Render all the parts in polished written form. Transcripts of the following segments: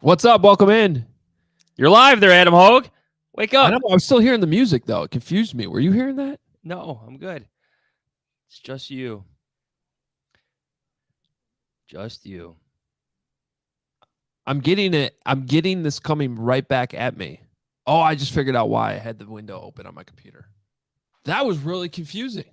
What's up? Welcome in. You're live there, Adam Hoge. Wake I up. know. I was still hearing the music though. It confused me. Were you hearing that? No, I'm good. It's just you. Just you. I'm getting it. I'm getting this coming right back at me. Oh, I just figured out why I had the window open on my computer. That was really confusing.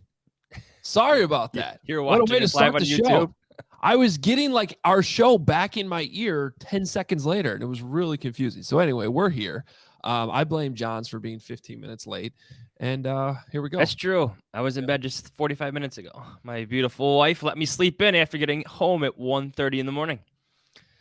Sorry about that. You're What a watching way to us live start on the YouTube? show. I was getting like our show back in my ear 10 seconds later, and it was really confusing. So anyway, we're here. I blame Johns for being 15 minutes late. And here we go. That's true. I was in bed just 45 minutes ago. My beautiful wife let me sleep in after getting home at 1:30 in the morning.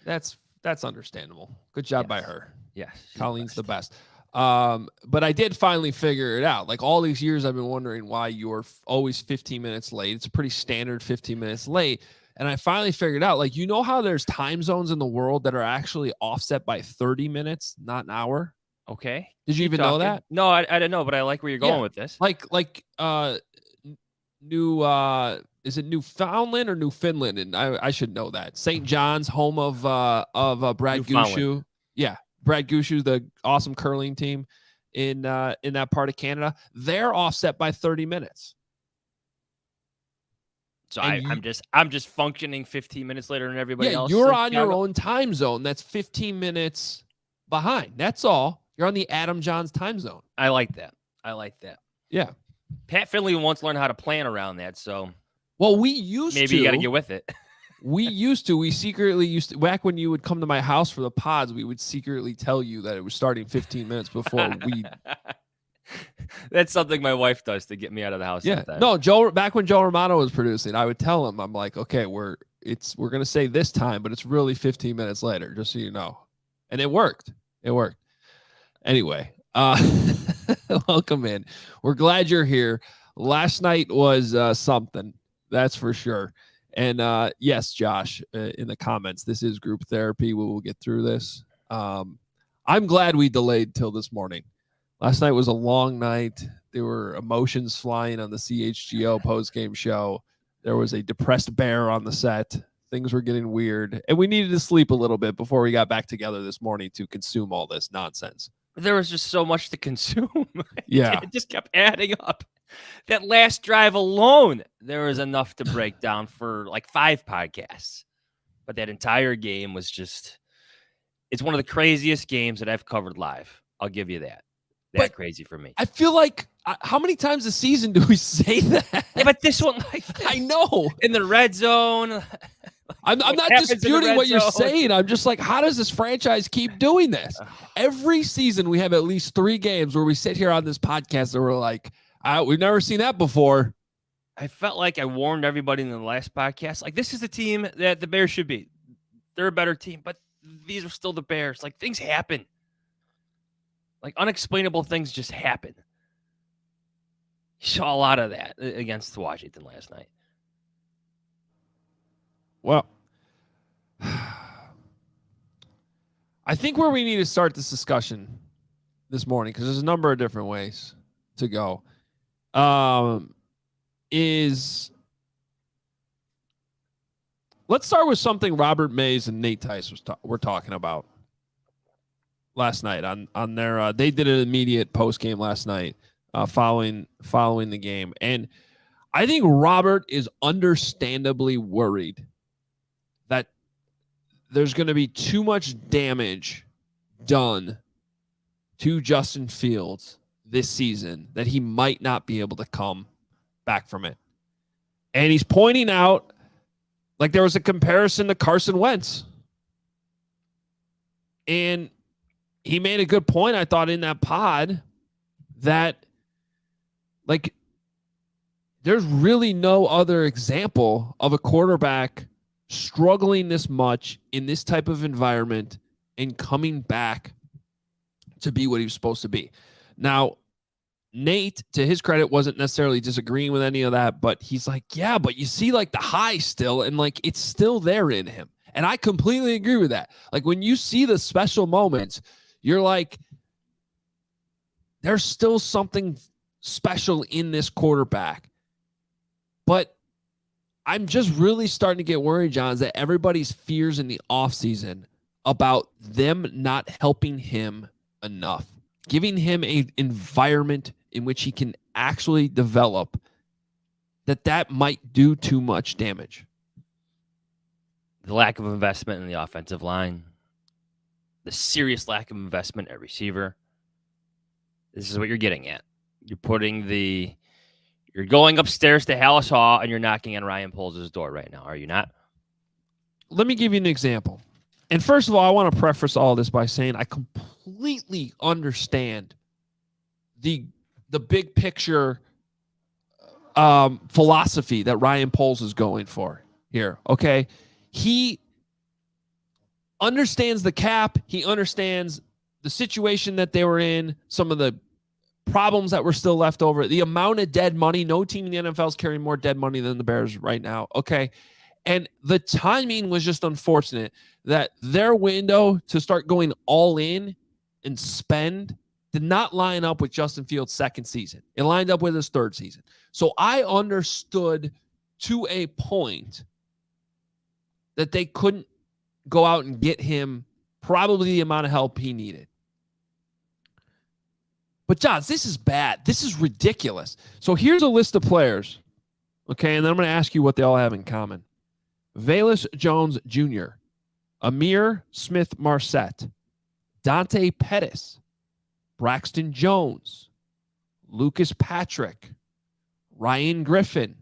That's understandable. Good job by her. Yes. Colleen's the best. But I did finally figure it out. Like all these years, I've been wondering why you're always 15 minutes late. It's a pretty standard 15 minutes late. And I finally figured out, like, you know how there's time zones in the world that are actually offset by 30 minutes, not an hour? Okay. Did you even know that? No, I didn't know, but I like where you're going with this. Like new is it Newfoundland or Newfoundland? And I should know that. St. John's, home of Brad Gushu. Yeah. Brad Gushu, the awesome curling team in that part of Canada. They're offset by 30 minutes. So I'm just functioning 15 minutes later than everybody else. You're on your own time zone. That's 15 minutes behind. That's all. You're on the Adam Johns time zone. I like that. Yeah. Pat Finley wants to learn how to plan around that. So, well, we used maybe you got to get with it. We secretly used to, back when you would come to my house for the pods, we would secretly tell you that it was starting 15 minutes before we. That's something my wife does to get me out of the house. Yeah. Sometimes. No, Joe, back when Joe Romano was producing, I would tell him, I'm like, okay, we're going to say this time, but it's really 15 minutes later, just so you know. And it worked. Anyway, welcome in. We're glad you're here. Last night was something, that's for sure. And yes, Josh, in the comments, this is group therapy. We will get through this. I'm glad we delayed till this morning. Last night was a long night. There were emotions flying on the CHGO postgame show. There was a depressed bear on the set. Things were getting weird. And we needed to sleep a little bit before we got back together this morning to consume all this nonsense. There was just so much to consume. Yeah. It just kept adding up. That last drive alone, there was enough to break down for like 5 podcasts. But that entire game was just, it's one of the craziest games that I've covered live. I'll give you that. That's crazy for me. I feel like, how many times a season do we say that? Yeah, but this one, like, I know. In the red zone. I'm not disputing what you're saying. I'm just like, how does this franchise keep doing this? Every season we have at least 3 games where we sit here on this podcast and we're like, we've never seen that before. I felt like I warned everybody in the last podcast. Like, this is the team that the Bears should be. They're a better team, but these are still the Bears. Like, things happen. Like, unexplainable things just happen. You saw a lot of that against Washington last night. Well, I think where we need to start this discussion this morning, because there's a number of different ways to go, is let's start with something Robert Mays and Nate Tice were talking about last night on their they did an immediate post game last night following the game, and I think Robert is understandably worried that there's going to be too much damage done to Justin Fields this season that he might not be able to come back from it. And he's pointing out, like, there was a comparison to Carson Wentz. And he made a good point, I thought, in that pod, that, like, there's really no other example of a quarterback struggling this much in this type of environment and coming back to be what he was supposed to be. Now, Nate, to his credit, wasn't necessarily disagreeing with any of that, but he's like, yeah, but you see, like, the high still, and, like, it's still there in him. And I completely agree with that. Like, when you see the special moments, you're like, there's still something special in this quarterback. But I'm just really starting to get worried, John, that everybody's fears in the offseason about them not helping him enough, giving him an environment in which he can actually develop, that might do too much damage. The lack of investment in the offensive line, the serious lack of investment at receiver. This is what you're getting at. You're going upstairs to Hallis Hall and you're knocking on Ryan Poles' door right now, are you not? Let me give you an example. And first of all, I want to preface all this by saying I completely understand the big picture philosophy that Ryan Poles is going for here. Okay. He understands the cap. He understands the situation that they were in, some of the problems that were still left over, the amount of dead money. No team in the NFL is carrying more dead money than the Bears right now. Okay. And the timing was just unfortunate that their window to start going all in and spend did not line up with Justin Fields' second season. It lined up with his third season. So I understood to a point that they couldn't go out and get him probably the amount of help he needed. But Johns, this is bad. This is ridiculous. So here's a list of players. Okay, and then I'm going to ask you what they all have in common. Velus Jones Jr., Amir Smith-Marset, Dante Pettis, Braxton Jones, Lucas Patrick, Ryan Griffin,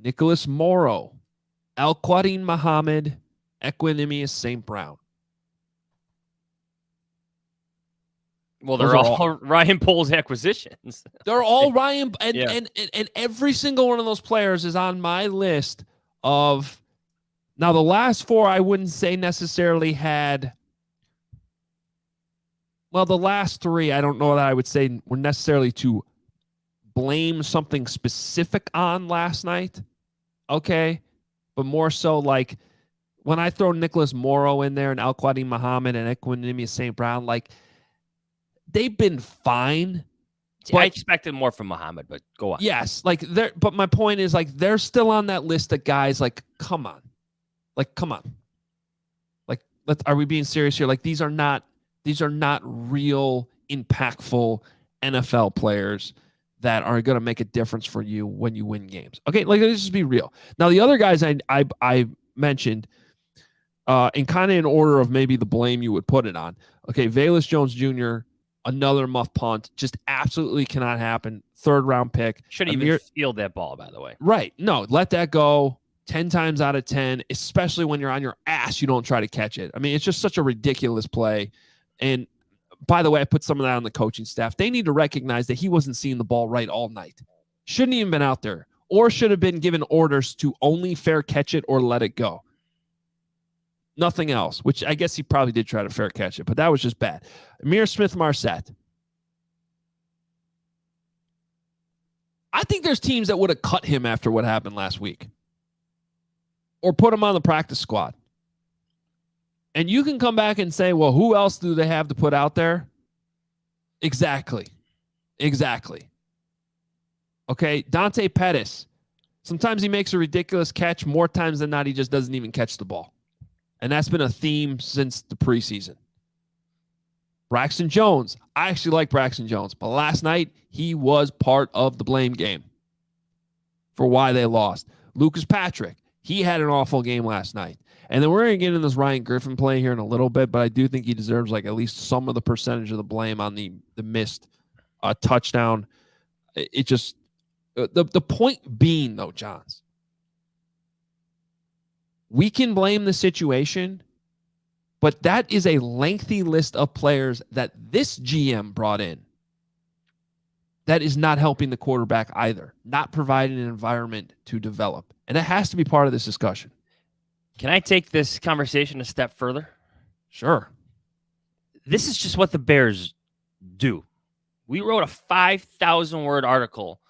Nicholas Morrow, Al-Quadin Muhammad, Equanimous St. Brown. Well, they're all Ryan Poles acquisitions. They're all Ryan, and every single one of those players is on my list of. Now, the last four I wouldn't say necessarily had. Well, the last three I don't know that I would say were necessarily to blame something specific on last night. Okay, but more so like when I throw Nicholas Morrow in there and Al-Quadin Muhammad and Equanimous St. Brown, like. They've been fine. See, I expected more from Muhammad, but go on. Yes, like they're. But my point is, like, they're still on that list of guys. Like, come on, like, are we being serious here? Like, these are not real impactful NFL players that are going to make a difference for you when you win games. Okay, like let's just be real. Now, the other guys I mentioned, in kind of in order of maybe the blame you would put it on. Okay, Velus Jones Jr. Another muff punt. Just absolutely cannot happen. Third round pick. Should even field that ball, by the way. Right. No, let that go 10 times out of 10, especially when you're on your ass. You don't try to catch it. I mean, it's just such a ridiculous play. And by the way, I put some of that on the coaching staff. They need to recognize that he wasn't seeing the ball right all night. Shouldn't even been out there or should have been given orders to only fair catch it or let it go. Nothing else, which I guess he probably did try to fair catch it, but that was just bad. Amir Smith-Marset. I think there's teams that would have cut him after what happened last week or put him on the practice squad. And you can come back and say, well, who else do they have to put out there? Exactly. Okay, Dante Pettis. Sometimes he makes a ridiculous catch. More times than not, he just doesn't even catch the ball. And that's been a theme since the preseason. Braxton Jones. I actually like Braxton Jones, but last night he was part of the blame game for why they lost. Lucas Patrick. He had an awful game last night. And then we're going to get in this Ryan Griffin play here in a little bit, but I do think he deserves like at least some of the percentage of the blame on the missed touchdown. It just the point being though, Johns. We can blame the situation, but that is a lengthy list of players that this GM brought in that is not helping the quarterback either, not providing an environment to develop. And it has to be part of this discussion. Can I take this conversation a step further? Sure. This is just what the Bears do. We wrote a 5,000-word article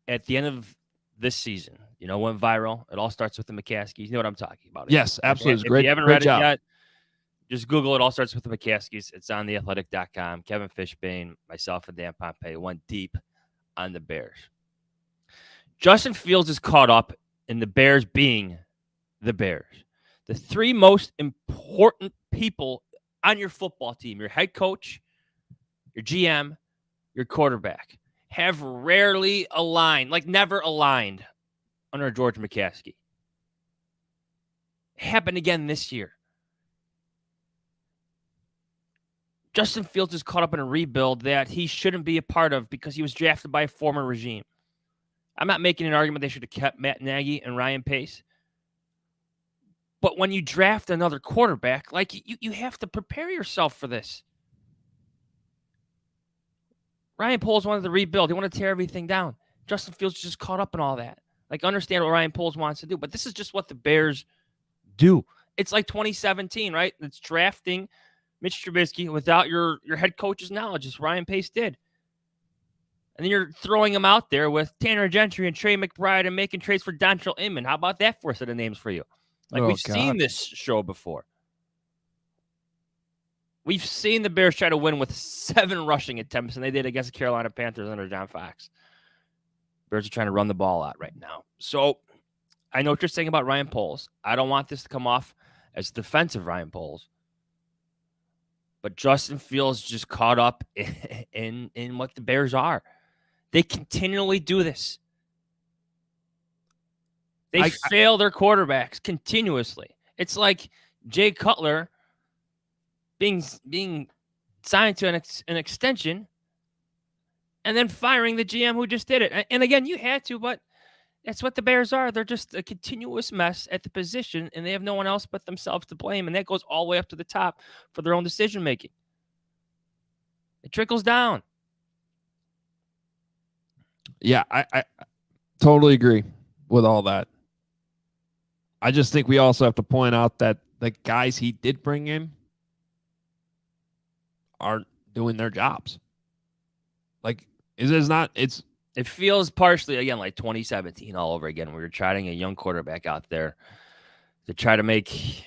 at the end of this season. You know, went viral. It all starts with the McCaskies. You know what I'm talking about. Yes, absolutely. It's great. If you haven't read it yet, just Google It All Starts with the McCaskies. It's on theathletic.com. Kevin Fishbane, myself, and Dan Pompei went deep on the Bears. Justin Fields is caught up in the Bears being the Bears. The three most important people on your football team, your head coach, your GM, your quarterback, have rarely aligned, like never aligned under George McCaskey. Happened again this year. Justin Fields is caught up in a rebuild that he shouldn't be a part of because he was drafted by a former regime. I'm not making an argument they should have kept Matt Nagy and Ryan Pace. But when you draft another quarterback, like you have to prepare yourself for this. Ryan Poles wanted to rebuild. He wanted to tear everything down. Justin Fields just caught up in all that. Like, understand what Ryan Poles wants to do. But this is just what the Bears do. It's like 2017, right? It's drafting Mitch Trubisky without your head coach's knowledge, as Ryan Pace did. And then you're throwing him out there with Tanner Gentry and Trey McBride and making trades for Dontrell Inman. How about that for a set of names for you? Like, we've seen this show before. We've seen the Bears try to win with 7 rushing attempts, and they did against the Carolina Panthers under John Fox. Bears are trying to run the ball out right now. So I know what you're saying about Ryan Poles. I don't want this to come off as defensive Ryan Poles. But Justin Fields just caught up in what the Bears are. They continually do this. They fail their quarterbacks continuously. It's like Jay Cutler being signed to an extension and then firing the GM who just did it. And again, you had to, but that's what the Bears are. They're just a continuous mess at the position, and they have no one else but themselves to blame, and that goes all the way up to the top for their own decision-making. It trickles down. Yeah, I totally agree with all that. I just think we also have to point out that the guys he did bring in aren't doing their jobs. Like, it feels partially, again, like 2017 all over again. We were trying a young quarterback out there to try to make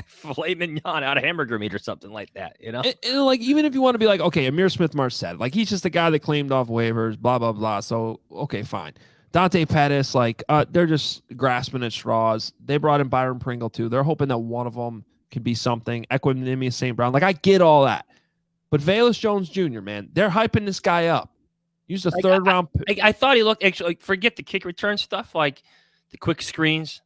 filet mignon out of hamburger meat or something like that, you know? And like, even if you want to be like, okay, Amir Smith-Marset, like, he's just a guy that claimed off waivers, blah, blah, blah. So, okay, fine. Dante Pettis, like, they're just grasping at straws. They brought in Byron Pringle, too. They're hoping that one of them could be something. Equanimous St. Brown. Like, I get all that. But Velus Jones Jr., man, they're hyping this guy up. Used a third round. I thought he looked actually, like, forget the kick return stuff, like the quick screens.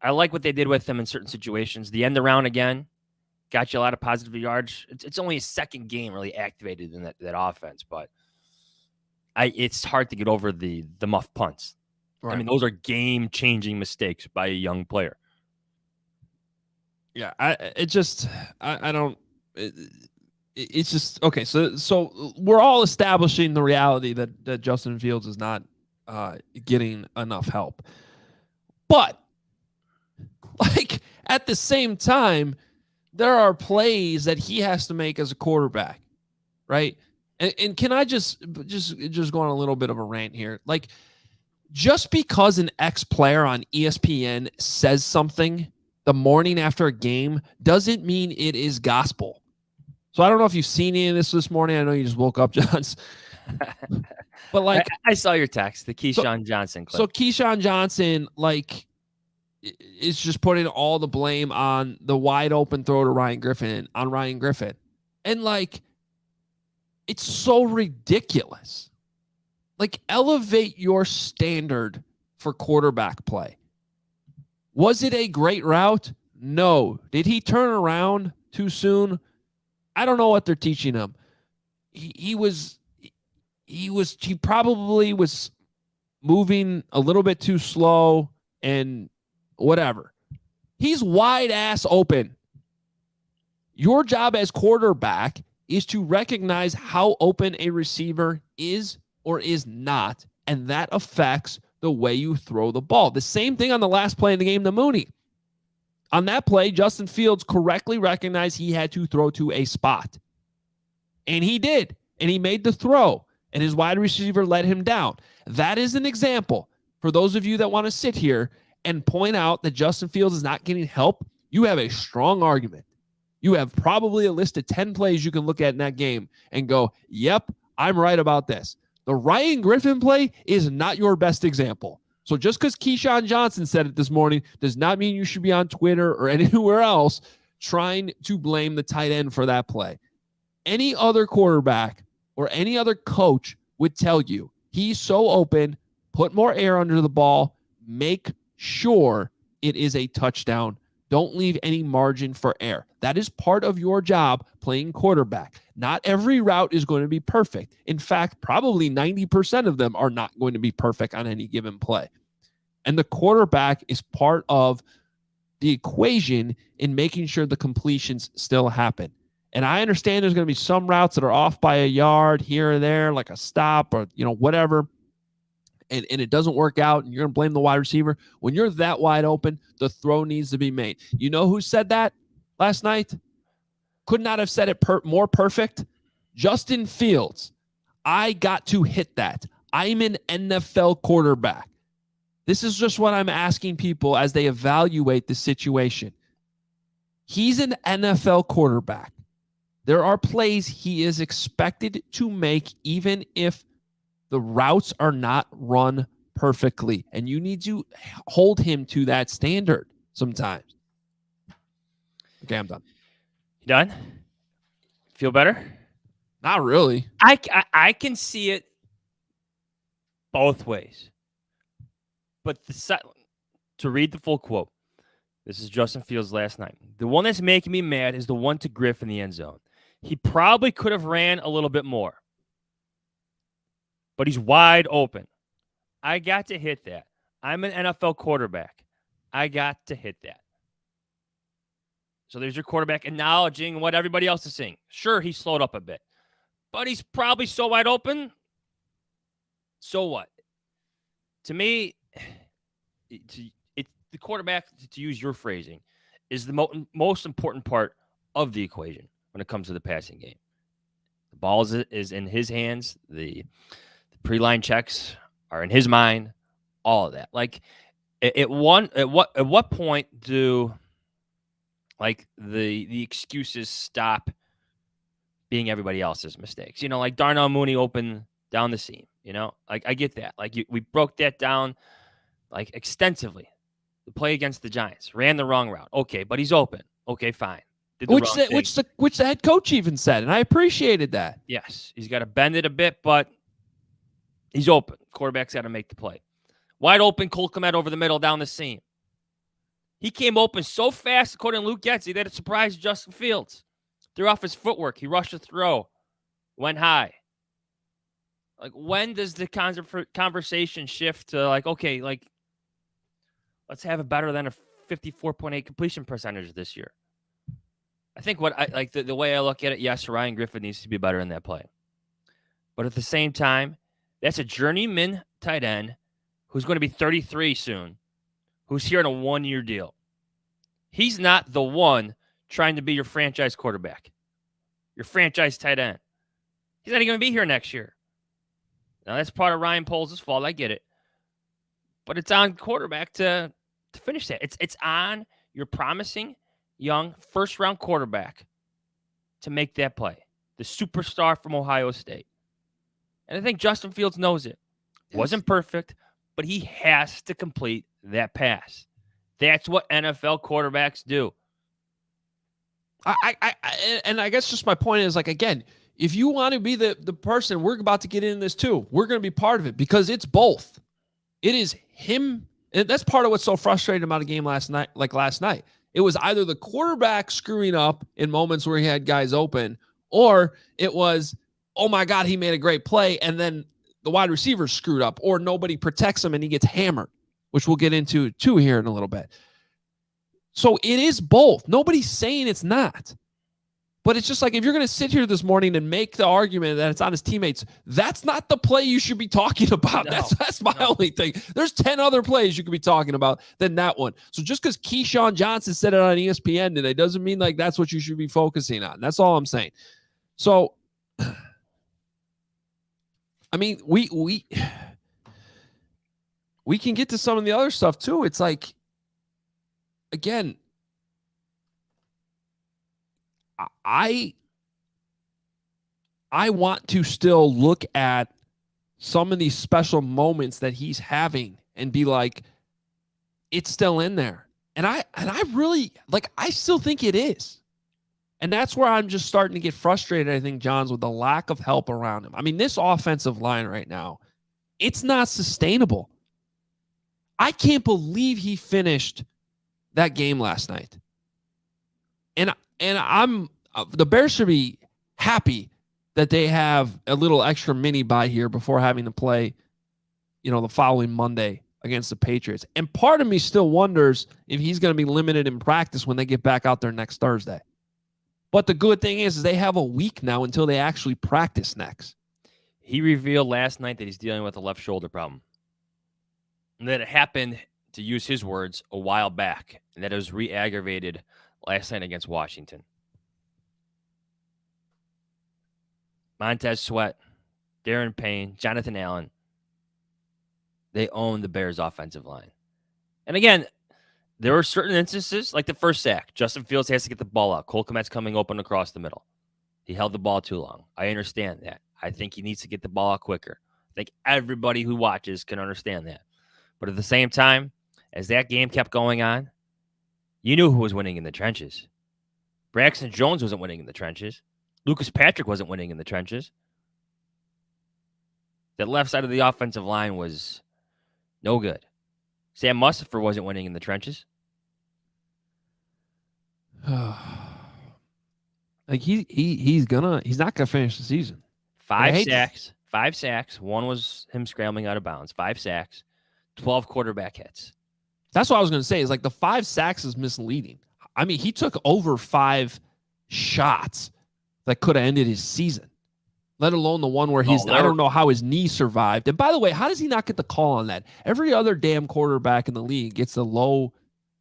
I like what they did with him in certain situations. The end around again got you a lot of positive yards. It's only his second game really activated in that offense, but it's hard to get over the muff punts. Right. I mean, those are game-changing mistakes by a young player. Yeah, it's just okay. So we're all establishing the reality that Justin Fields is not getting enough help, but like at the same time, there are plays that he has to make as a quarterback, right? And can I just go on a little bit of a rant here? Like, just because an ex-player on ESPN says something the morning after a game doesn't mean it is gospel. So I don't know if you've seen any of this morning. I know you just woke up, Johns. But like, I saw your text, the Keyshawn Johnson clip. So Keyshawn Johnson, like, is just putting all the blame on the wide open throw to Ryan Griffin. And like, it's so ridiculous. Like, elevate your standard for quarterback play. Was it a great route? No. Did he turn around too soon? I don't know what they're teaching him. He probably was moving a little bit too slow and whatever. He's wide ass open. Your job as quarterback is to recognize how open a receiver is or is not, and that affects the way you throw the ball. The same thing on the last play in the game to Mooney. On that play, Justin Fields correctly recognized he had to throw to a spot. And he did. And he made the throw. And his wide receiver let him down. That is an example. For those of you that want to sit here and point out that Justin Fields is not getting help, you have a strong argument. You have probably a list of 10 plays you can look at in that game and go, yep, I'm right about this. The Ryan Griffin play is not your best example. So just because Keyshawn Johnson said it this morning does not mean you should be on Twitter or anywhere else trying to blame the tight end for that play. Any other quarterback or any other coach would tell you he's so open, put more air under the ball, make sure it is a touchdown. Don't leave any margin for error. That is part of your job playing quarterback. Not every route is going to be perfect. In fact, probably 90% of them are not going to be perfect on any given play. And the quarterback is part of the equation in making sure the completions still happen. And I understand there's going to be some routes that are off by a yard here or there, like a stop or, whatever. And it doesn't work out, and you're going to blame the wide receiver. When you're that wide open, the throw needs to be made. You know who said that last night? Could not have said it more perfect. Justin Fields. I got to hit that. I'm an NFL quarterback. This is just what I'm asking people as they evaluate the situation. He's an NFL quarterback. There are plays he is expected to make even if the routes are not run perfectly, and you need to hold him to that standard sometimes. Okay, I'm done. You done? Feel better? Not really. I can see it both ways. But to read the full quote, this is Justin Fields last night. The one that's making me mad is the one to Griff in the end zone. He probably could have ran a little bit more, but he's wide open. I got to hit that. I'm an NFL quarterback. I got to hit that. So there's your quarterback acknowledging what everybody else is saying. Sure, he slowed up a bit, but he's probably so wide open. So what? To me, the quarterback, to use your phrasing, is the most important part of the equation when it comes to the passing game. The ball is in his hands. The pre-line checks are in his mind. All of that. Like, at what point do like the excuses stop being everybody else's mistakes? Like Darnell Mooney open down the seam. Like I get that. Like we broke that down like extensively. The play against the Giants ran the wrong route. Okay, but he's open. Okay, fine. Which the head coach even said, and I appreciated that. Yes, he's got to bend it a bit, but he's open. Quarterback's got to make the play. Wide open, Cole Kmet over the middle down the seam. He came open so fast, according to Luke Getsy, that it surprised Justin Fields. Threw off his footwork. He rushed the throw. Went high. Like, when does the conversation shift to, like, okay, like, let's have it better than a 54.8 completion percentage this year? I think what I like the way I look at it, yes, Ryan Griffin needs to be better in that play. But at the same time, that's a journeyman tight end who's going to be 33 soon, who's here on a one-year deal. He's not the one trying to be your franchise quarterback, your franchise tight end. He's not even going to be here next year. Now, that's part of Ryan Poles' fault. I get it. But it's on quarterback to finish that. It's on your promising young first-round quarterback to make that play. The superstar from Ohio State. And I think Justin Fields knows it. Yes. Wasn't perfect, but he has to complete that pass. That's what NFL quarterbacks do. I guess just my point is, like, again, if you want to be the person, we're about to get into this too. We're going to be part of it because it's both. It is him. And that's part of what's so frustrating about a game last night. It was either the quarterback screwing up in moments where he had guys open, or it was, oh my God, he made a great play, and then the wide receiver screwed up, or nobody protects him and he gets hammered, which we'll get into too here in a little bit. So it is both. Nobody's saying it's not. But it's just like, if you're going to sit here this morning and make the argument that it's on his teammates, that's not the play you should be talking about. No, that's my only thing. There's 10 other plays you could be talking about than that one. So just because Keyshawn Johnson said it on ESPN today doesn't mean like that's what you should be focusing on. That's all I'm saying. So, I mean, we can get to some of the other stuff too. It's like, again, I want to still look at some of these special moments that he's having and be like, it's still in there. And I really I still think it is. And that's where I'm just starting to get frustrated, I think, Johns, with the lack of help around him. I mean, this offensive line right now, it's not sustainable. I can't believe he finished that game last night. And I'm the Bears should be happy that they have a little extra mini bye here before having to play, the following Monday against the Patriots. And part of me still wonders if he's going to be limited in practice when they get back out there next Thursday. But the good thing is they have a week now until they actually practice next. He revealed last night that he's dealing with a left shoulder problem. And that it happened, to use his words, a while back. And that it was re-aggravated last night against Washington. Montez Sweat, Darren Payne, Jonathan Allen. They own the Bears' offensive line. And again, there were certain instances, like the first sack. Justin Fields has to get the ball out. Cole Kmet's coming open across the middle. He held the ball too long. I understand that. I think he needs to get the ball out quicker. I think everybody who watches can understand that. But at the same time, as that game kept going on, you knew who was winning in the trenches. Braxton Jones wasn't winning in the trenches. Lucas Patrick wasn't winning in the trenches. That left side of the offensive line was no good. Sam Mustipher wasn't winning in the trenches. He's not gonna finish the season. 5 sacks. One was him scrambling out of bounds. 5 sacks, 12 quarterback hits. That's what I was gonna say. Is the 5 sacks is misleading. I mean, he took over 5 shots that could have ended his season, let alone the one where I don't know how his knee survived. And by the way, how does he not get the call on that? Every other damn quarterback in the league gets the low.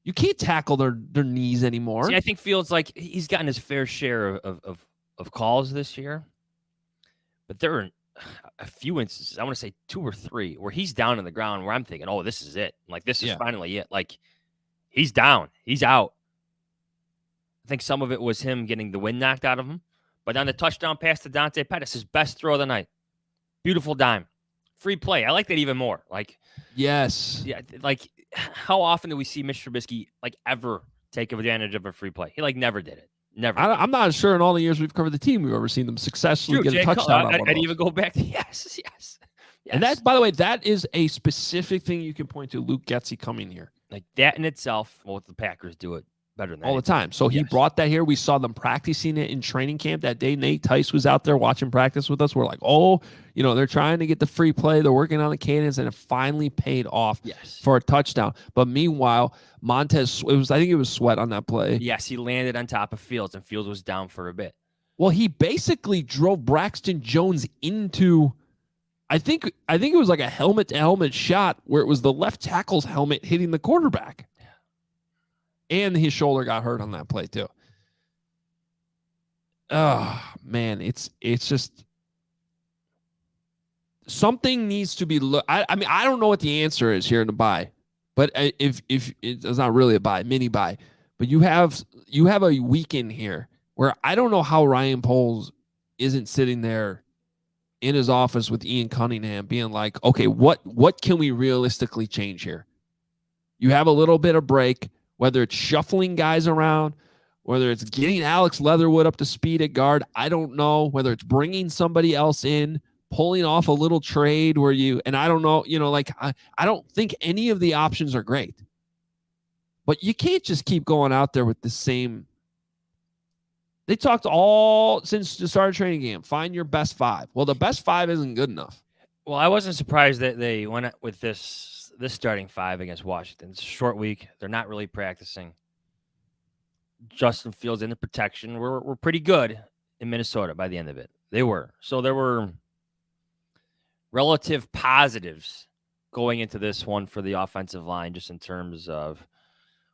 You can't tackle their knees anymore. See, I think Fields, he's gotten his fair share of calls this year. But there are a few instances, I want to say 2 or 3, where he's down on the ground where I'm thinking, oh, this is it. This is finally it. He's down. He's out. I think some of it was him getting the wind knocked out of him. But on the touchdown pass to Dante Pettis, his best throw of the night. Beautiful dime. Free play. I like that even more. Yes. Yeah, how often do we see Mitch Trubisky, ever take advantage of a free play? He, never did it. Never. I'm not sure in all the years we've covered the team we've ever seen them successfully get a touchdown. I'd even go back to yes. And that, by the way, that is a specific thing you can point to Luke Getsy coming here. That in itself, the Packers do it better than that. All the time. So he brought that here. We saw them practicing it in training camp that day. Nate Tice was out there watching practice with us. We're like, they're trying to get the free play. They're working on the cadence, and it finally paid off for a touchdown. But meanwhile, Montez, I think it was Sweat on that play. Yes, he landed on top of Fields, and Fields was down for a bit. Well, he basically drove Braxton Jones into, I think it was a helmet-to-helmet shot where it was the left tackle's helmet hitting the quarterback. And his shoulder got hurt on that play too. Oh, man, it's just something needs to be I mean, I don't know what the answer is here in the bye, but if it's not really a bye, mini bye, but you have a weekend here where I don't know how Ryan Poles isn't sitting there in his office with Ian Cunningham being like, okay, what can we realistically change here? You have a little bit of break. Whether it's shuffling guys around, whether it's getting Alex Leatherwood up to speed at guard, I don't know. Whether it's bringing somebody else in, pulling off a little trade and I don't know, I don't think any of the options are great. But you can't just keep going out there with the same. They talked all since the start of training camp. Find your best 5. Well, the best 5 isn't good enough. Well, I wasn't surprised that they went with this starting 5 against Washington. It's a short week. They're not really practicing. Justin Fields in the protection were pretty good in Minnesota by the end of it. They were. So there were relative positives going into this one for the offensive line, just in terms of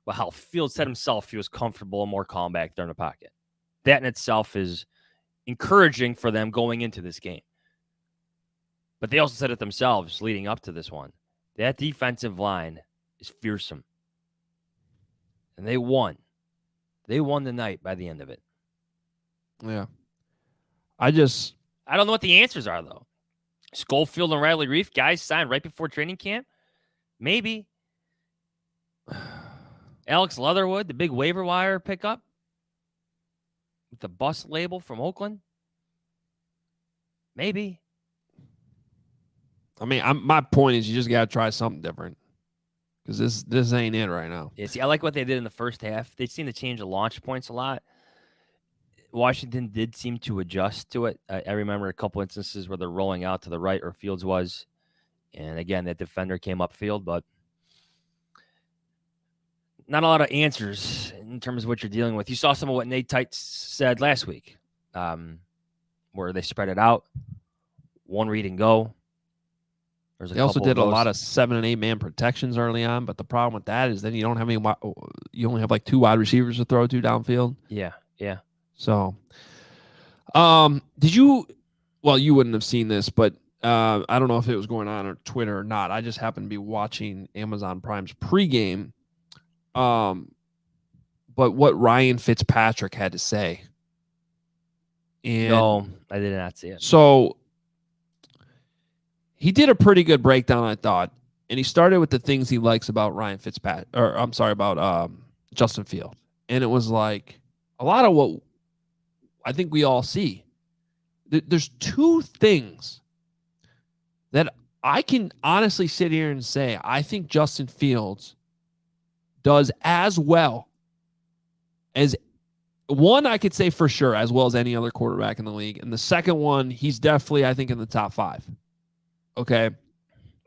how Fields said himself he was comfortable and more calm back there in the pocket. That in itself is encouraging for them going into this game. But they also said it themselves leading up to this one. That defensive line is fearsome. And they won. They won the night by the end of it. Yeah. I don't know what the answers are, though. Schofield and Riley Reif, guys signed right before training camp. Maybe. Alex Leatherwood, the big waiver wire pickup with the bus label from Oakland. Maybe. I mean, my point is you just got to try something different because this ain't it right now. Yeah, see, I like what they did in the first half. They seem to change the launch points a lot. Washington did seem to adjust to it. I remember a couple instances where they're rolling out to the right where Fields was. And again, that defender came upfield, but not a lot of answers in terms of what you're dealing with. You saw some of what Nate Tights said last week, where they spread it out, one read and go. They also did a lot of 7 and 8 man protections early on, but the problem with that is then you don't have any. You only have like 2 wide receivers to throw to downfield. Yeah. So, did you? Well, you wouldn't have seen this, but I don't know if it was going on on Twitter or not. I just happened to be watching Amazon Prime's pregame. But what Ryan Fitzpatrick had to say. And no, I did not see it. So he did a pretty good breakdown, I thought. And he started with the things he likes about Ryan Fitzpatrick, or I'm sorry, about Justin Fields. And it was like a lot of what I think we all see. There's 2 things that I can honestly sit here and say I think Justin Fields does as well as one, I could say for sure, as well as any other quarterback in the league. And the second one, he's definitely, I think, in the top 5. Okay.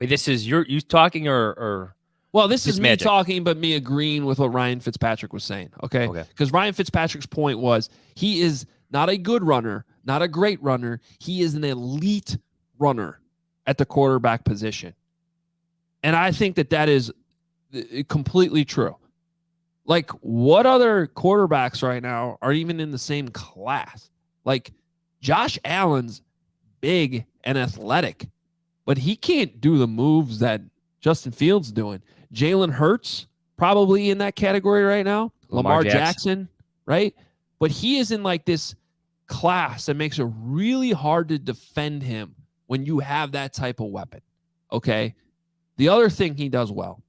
Wait, this is you talking or well, this is me magic talking, but me agreeing with what Ryan Fitzpatrick was saying. Okay. Because Ryan Fitzpatrick's point was he is not a good runner, not a great runner. He is an elite runner at the quarterback position. And I think that is completely true. Like, what other quarterbacks right now are even in the same class? Like, Josh Allen's big and athletic, but he can't do the moves that Justin Fields doing. Jalen Hurts probably in that category right now. Lamar Jackson, right? But he is in like this class that makes it really hard to defend him when you have that type of weapon. Okay. The other thing he does well,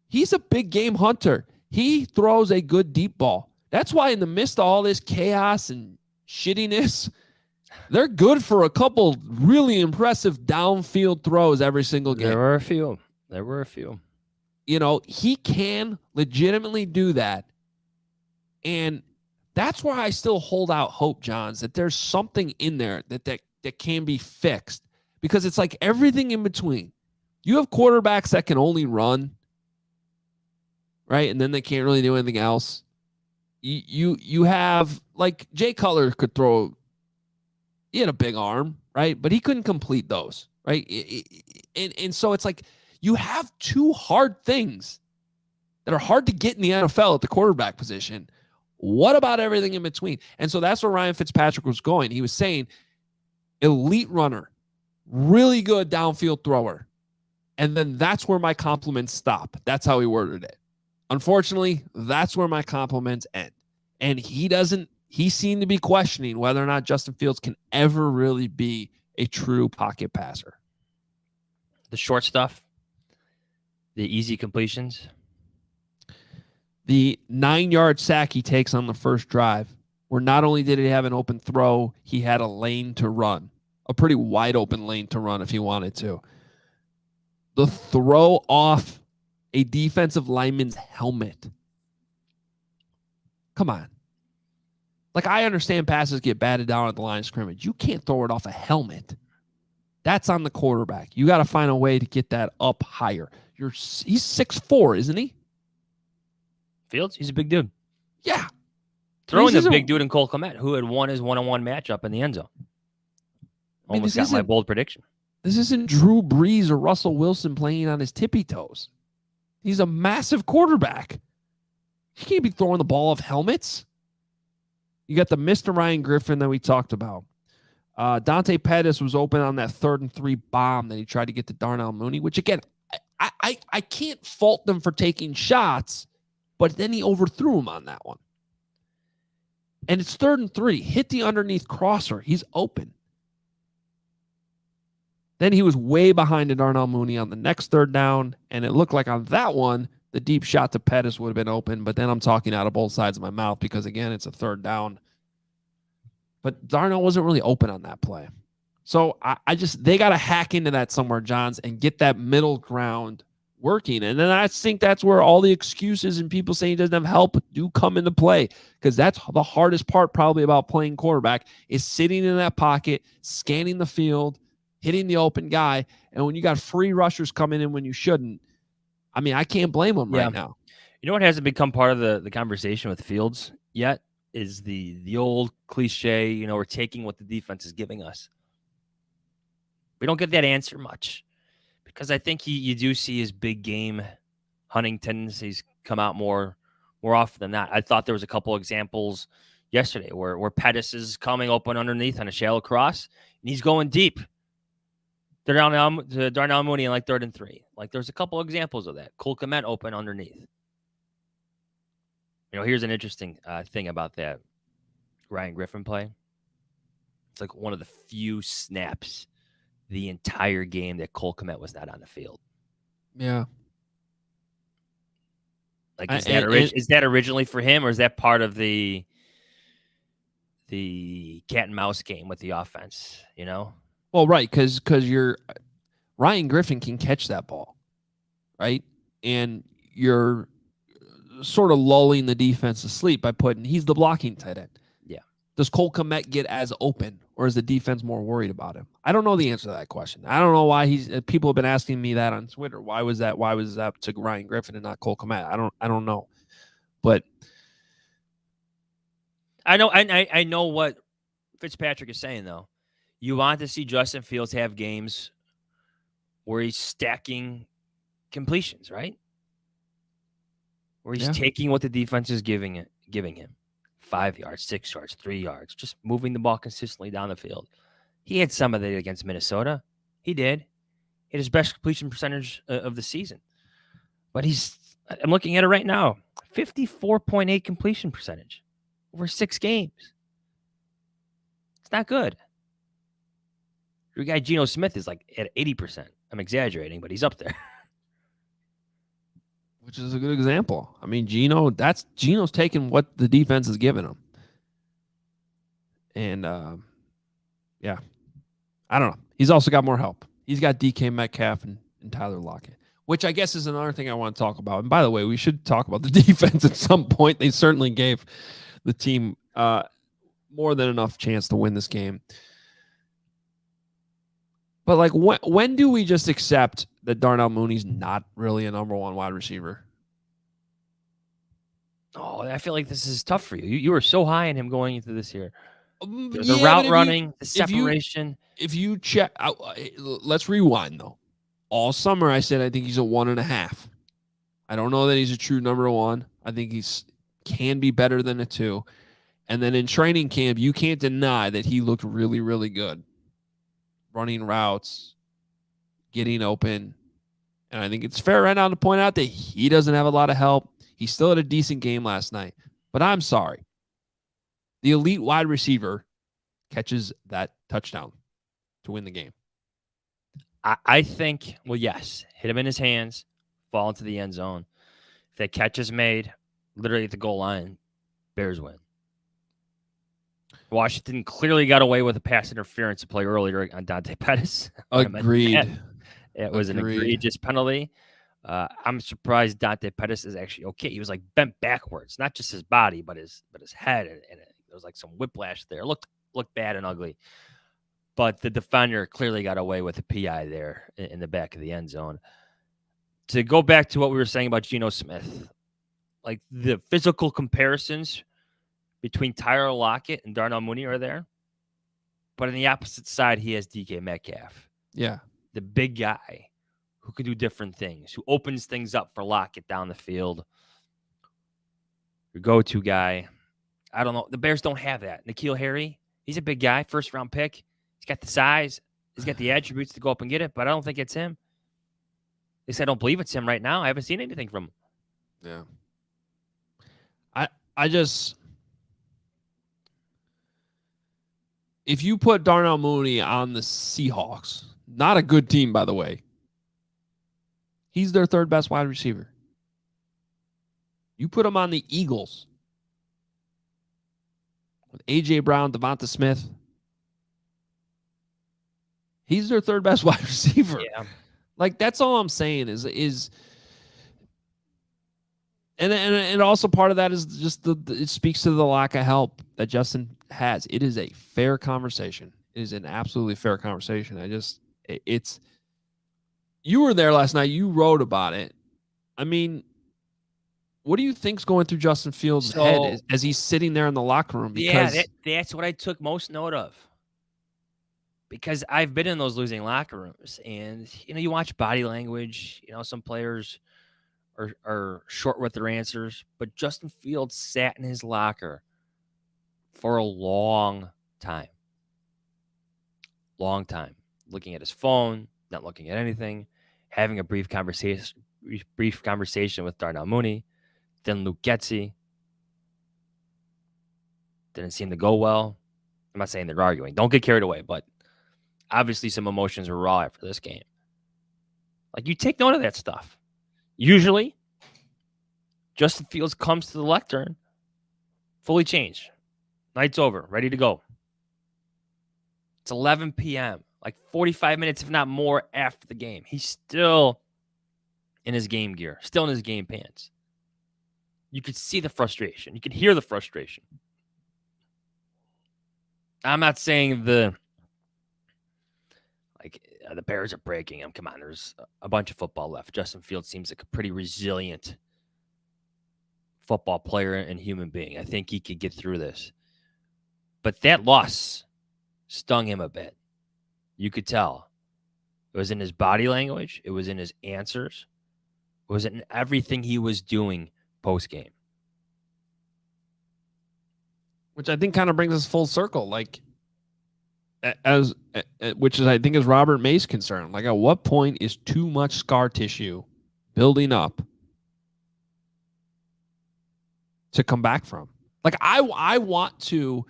he's a big game hunter. He throws a good deep ball. That's why in the midst of all this chaos and shittiness, they're good for a couple really impressive downfield throws every single game. There were a few. You know, he can legitimately do that. And that's why I still hold out hope, Johns, that there's something in there that can be fixed. Because it's like everything in between. You have quarterbacks that can only run, right? And then they can't really do anything else. You have, like, Jay Cutler could throw. He had a big arm, right? But he couldn't complete those, right? And so it's like you have 2 hard things that are hard to get in the NFL at the quarterback position. What about everything in between? And so that's where Ryan Fitzpatrick was going. He was saying elite runner, really good downfield thrower. And then that's where my compliments stop. That's how he worded it. Unfortunately, that's where my compliments end. And he seemed to be questioning whether or not Justin Fields can ever really be a true pocket passer. The short stuff, the easy completions. The 9-yard sack he takes on the first drive, where not only did he have an open throw, he had a lane to run, a pretty wide open lane to run if he wanted to. The throw off a defensive lineman's helmet. Come on. Like, I understand passes get batted down at the line of scrimmage. You can't throw it off a helmet. That's on the quarterback. You got to find a way to get that up higher. He's 6'4", isn't he? Fields, he's a big dude. Yeah. Throwing the big dude in Cole Kmet, who had won his one-on-one matchup in the end zone. Almost got my bold prediction. This isn't Drew Brees or Russell Wilson playing on his tippy toes. He's a massive quarterback. He can't be throwing the ball off helmets. You got the Mr. Ryan Griffin that we talked about. Dante Pettis was open on that 3rd and 3 bomb that he tried to get to Darnell Mooney, which, again, I can't fault them for taking shots, but then he overthrew him on that one. And it's 3rd and 3. Hit the underneath crosser. He's open. Then he was way behind to Darnell Mooney on the next third down, and it looked like on that one, the deep shot to Pettis would have been open, but then I'm talking out of both sides of my mouth because, again, it's a third down. But Darnell wasn't really open on that play. So they got to hack into that somewhere, Johns, and get that middle ground working. And then I think that's where all the excuses and people saying he doesn't have help do come into play, because that's the hardest part probably about playing quarterback is sitting in that pocket, scanning the field, hitting the open guy. And when you got free rushers coming in when you shouldn't, I mean, I can't blame them right now. You know what hasn't become part of the conversation with Fields yet is the old cliche, you know, we're taking what the defense is giving us. We don't get that answer much because I think you do see his big game hunting tendencies come out more often than not. I thought there was a couple examples yesterday where Pettis is coming open underneath on a shallow cross and he's going deep. They're down to Darnell Mooney in like 3rd and 3. Like there's a couple examples of that. Cole Kmet open underneath. You know, here's an interesting thing about that Ryan Griffin play. It's like one of the few snaps the entire game that Cole Kmet was not on the field. Yeah. Like, is that originally for him, or is that part of the cat and mouse game with the offense? You know. Well, right, because Ryan Griffin can catch that ball, right, and you're sort of lulling the defense to sleep by he's the blocking tight end. Yeah. Does Cole Kmet get as open, or is the defense more worried about him? I don't know the answer to that question. I don't know why people have been asking me that on Twitter. Why was that to Ryan Griffin and not Cole Kmet? I don't know. But I know what Fitzpatrick is saying though. You want to see Justin Fields have games where he's stacking completions, right? Where he's taking what the defense is giving him. 5 yards, 6 yards, 3 yards, just moving the ball consistently down the field. He had some of that against Minnesota. He did. He had his best completion percentage of the season. But I'm looking at it right now, 54.8 completion percentage over 6 games. It's not good. Your guy Geno Smith is like at 80%. I'm exaggerating, but he's up there. Which is a good example. I mean, Geno's taking what the defense is giving him. And, yeah, I don't know. He's also got more help. He's got DK Metcalf and Tyler Lockett, which I guess is another thing I want to talk about. And by the way, we should talk about the defense at some point. They certainly gave the team more than enough chance to win this game. But, like, when do we just accept that Darnell Mooney's not really a number 1 wide receiver? Oh, I feel like this is tough for you. You were so high on him going into this year. The route running, the separation. If you check, let's rewind, though. All summer, I said I think he's a 1.5. I don't know that he's a true number 1. I think can be better than a 2. And then in training camp, you can't deny that he looked really, really good. Running routes, getting open. And I think it's fair right now to point out that he doesn't have a lot of help. He still had a decent game last night. But I'm sorry. The elite wide receiver catches that touchdown to win the game. I think, well, yes, hit him in his hands, fall into the end zone. If that catch is made, literally at the goal line, Bears win. Washington clearly got away with a pass interference play earlier on Dante Pettis. Agreed. It was an egregious penalty. I'm surprised Dante Pettis is actually okay. He was like bent backwards, not just his body, but his head, and there was like some whiplash there. It looked bad and ugly. But the defender clearly got away with a PI there in the back of the end zone. To go back to what we were saying about Geno Smith, like the physical comparisons between Tyler Lockett and Darnell Mooney are there. But on the opposite side, he has DK Metcalf. Yeah. The big guy who can do different things, who opens things up for Lockett down the field. Your go-to guy. I don't know. The Bears don't have that. N'Keal Harry, he's a big guy, first-round pick. He's got the size. He's got the attributes to go up and get it, but I don't think it's him. At least I don't believe it's him right now. I haven't seen anything from him. Yeah. I just... If you put Darnell Mooney on the Seahawks Not a good team, by the way. He's their third best wide receiver. You put him on the Eagles with A.J. Brown, Devonta Smith. He's their third best wide receiver. Yeah. Like, that's all I'm saying is and also part of that is just it speaks to the lack of help that Justin has. It is a fair conversation. It is an absolutely fair conversation. It's you were there last night. You wrote about it. I mean, what do you think's going through Justin Fields' head as he's sitting there in the locker room? Because that's what I took most note of. Because I've been in those losing locker rooms, and you watch body language. Some players are short with their answers, but Justin Fields sat in his locker for a long time, looking at his phone, not looking at anything, having a brief conversation with Darnell Mooney, then Luke Getsy. Didn't seem to go well. I'm not saying they're arguing. Don't get carried away, but obviously some emotions were raw after this game. Like, you take note of that stuff. Usually, Justin Fields comes to the lectern fully changed. Night's over, ready to go. It's 11 p.m., like 45 minutes, if not more, after the game. He's still in his game gear, still in his game pants. You could see the frustration. You could hear the frustration. I'm not saying the Bears are breaking him. Come on, there's a bunch of football left. Justin Fields seems like a pretty resilient football player and human being. I think he could get through this. But that loss stung him a bit. You could tell. It was in his body language. It was in his answers. It was in everything he was doing post-game. Which I think kind of brings us full circle. Like, which is, I think, is Robert May's concern. Like, at what point is too much scar tissue building up to come back from? Like, I want to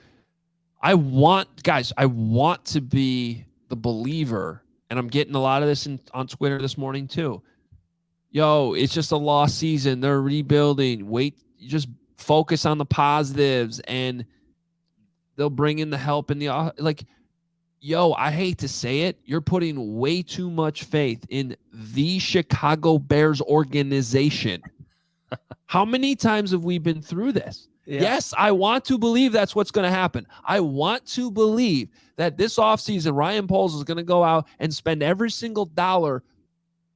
be the believer, and I'm getting a lot of this on Twitter this morning too. Yo, it's just a lost season. They're rebuilding. Just focus on the positives, and they'll bring in the help in the like. Yo, I hate to say it. You're putting way too much faith in the Chicago Bears organization. How many times have we been through this? Yeah. Yes, I want to believe that's what's going to happen. I want to believe that this offseason, Ryan Poles is going to go out and spend every single dollar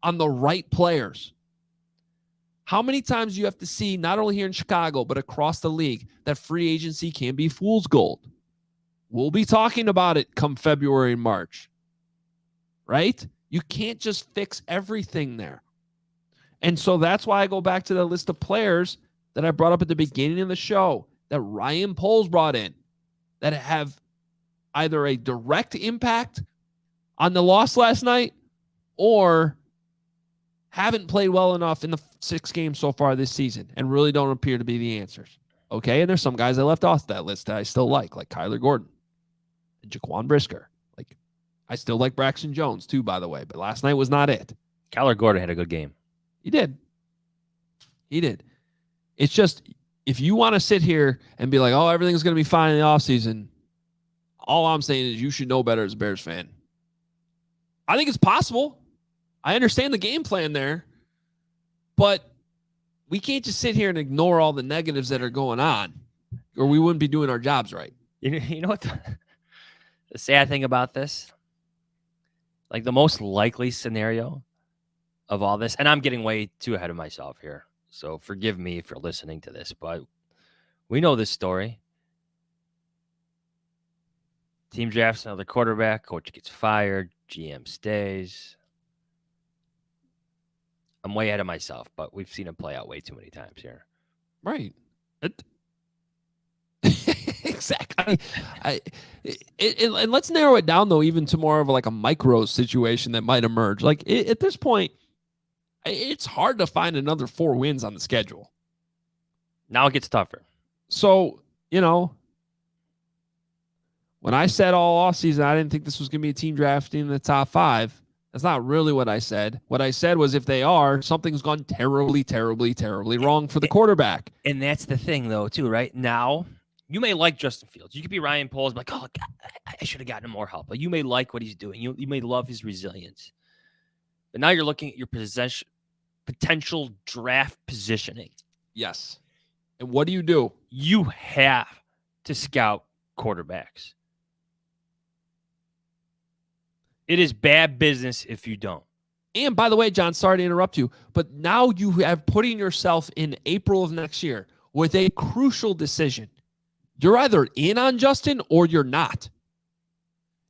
on the right players. How many times do you have to see, not only here in Chicago, but across the league, that free agency can be fool's gold? We'll be talking about it come February and March, right? You can't just fix everything there. And so that's why I go back to the list of players that I brought up at the beginning of the show that Ryan Poles brought in that have either a direct impact on the loss last night or haven't played well enough in the 6 games so far this season and really don't appear to be the answers. Okay, and there's some guys I left off that list that I still like Kyler Gordon and Jaquan Brisker. Like, I still like Braxton Jones too, by the way, but last night was not it. Kyler Gordon had a good game. He did. It's just, if you want to sit here and be like, oh, everything's going to be fine in the offseason, all I'm saying is you should know better as a Bears fan. I think it's possible. I understand the game plan there, but we can't just sit here and ignore all the negatives that are going on, or we wouldn't be doing our jobs right. You know what the sad thing about this? Like, the most likely scenario of all this, and I'm getting way too ahead of myself here, so forgive me for listening to this, but we know this story. Team drafts another quarterback, coach gets fired, GM stays. I'm way ahead of myself, but we've seen it play out way too many times here. Right. Exactly. And let's narrow it down, though, even to more of like a micro situation that might emerge. Like, at this point, it's hard to find another 4 wins on the schedule. Now it gets tougher. So, When I said all offseason, I didn't think this was going to be a team drafting in the top 5. That's not really what I said. What I said was if they are, something's gone terribly, terribly, terribly wrong for the quarterback. And that's the thing, though, too, right? Now, you may like Justin Fields. You could be Ryan Poles, like, oh, God, I should have gotten more help. But you may like what he's doing. You may love his resilience. But now you're looking at your potential draft positioning. Yes. And what do? You have to scout quarterbacks. It is bad business if you don't. And by the way, John, sorry to interrupt you, but now you have putting yourself in April of next year with a crucial decision. You're either in on Justin or you're not.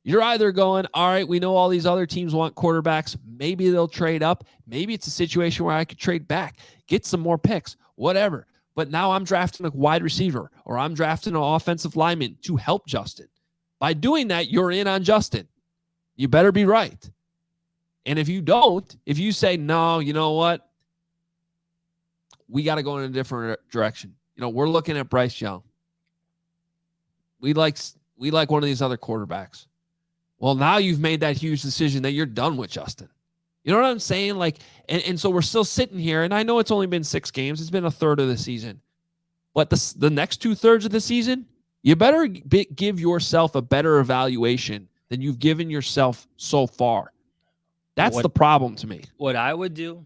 You're either going, all right, we know all these other teams want quarterbacks. Maybe they'll trade up. Maybe it's a situation where I could trade back, get some more picks, whatever. But now I'm drafting a wide receiver or I'm drafting an offensive lineman to help Justin. By doing that, you're in on Justin. You better be right. And if you don't, if you say, no, you know what? We got to go in a different direction. We're looking at Bryce Young. We like one of these other quarterbacks. Well, now you've made that huge decision that you're done with Justin. You know what I'm saying? And so we're still sitting here, and I know it's only been 6 games. It's been a third of the season. But the next 2/3 of the season, you better give yourself a better evaluation than you've given yourself so far. That's the problem to me. What I would do,